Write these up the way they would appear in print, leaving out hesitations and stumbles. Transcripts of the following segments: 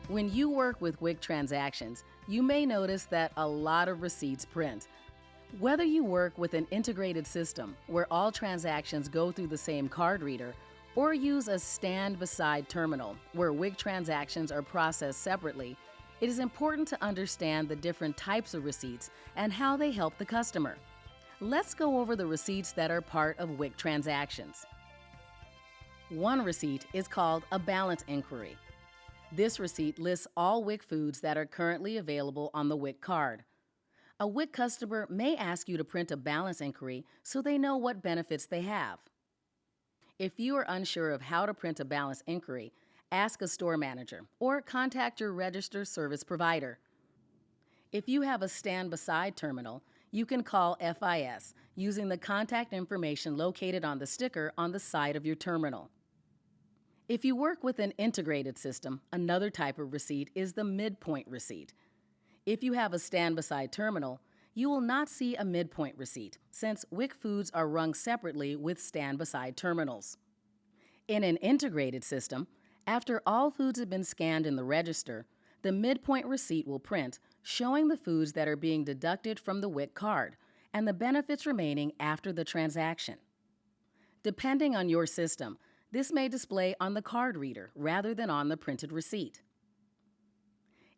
When you work with WIC transactions, you may notice that a lot of receipts print. Whether you work with an integrated system where all transactions go through the same card reader, or use a stand-beside terminal where WIC transactions are processed separately, it is important to understand the different types of receipts and how they help the customer. Let's go over the receipts that are part of WIC transactions. One receipt is called a balance inquiry. This receipt lists all WIC foods that are currently available on the WIC card. A WIC customer may ask you to print a balance inquiry so they know what benefits they have. If you are unsure of how to print a balance inquiry, ask a store manager or contact your register service provider. If you have a stand-beside terminal, you can call FIS using the contact information located on the sticker on the side of your terminal. If you work with an integrated system, another type of receipt is the midpoint receipt. If you have a stand-beside terminal, you will not see a midpoint receipt since WIC foods are rung separately with stand-beside terminals. In an integrated system, after all foods have been scanned in the register, the midpoint receipt will print, showing the foods that are being deducted from the WIC card and the benefits remaining after the transaction. Depending on your system, this may display on the card reader rather than on the printed receipt.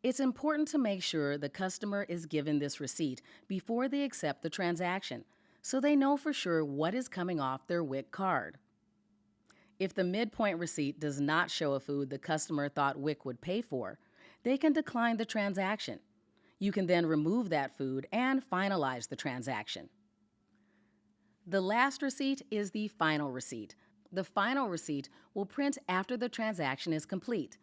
It's important to make sure the customer is given this receipt before they accept the transaction, so they know for sure what is coming off their WIC card. If the midpoint receipt does not show a food the customer thought WIC would pay for, they can decline the transaction. You can then remove that food and finalize the transaction. The last receipt is the final receipt. The final receipt will print after the transaction is complete.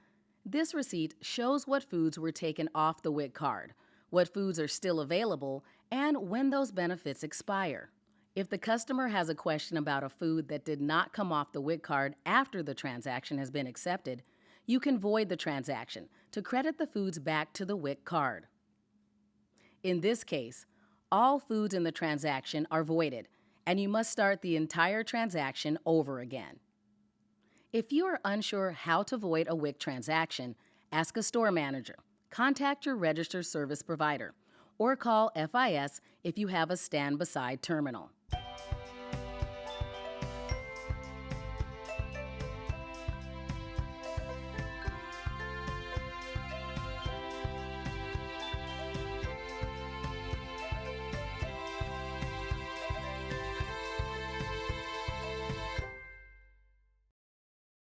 This receipt shows what foods were taken off the WIC card, what foods are still available, and when those benefits expire. If the customer has a question about a food that did not come off the WIC card after the transaction has been accepted, you can void the transaction to credit the foods back to the WIC card. In this case, all foods in the transaction are voided, and you must start the entire transaction over again. If you are unsure how to void a WIC transaction, ask a store manager, contact your register service provider, or call FIS if you have a stand-beside terminal.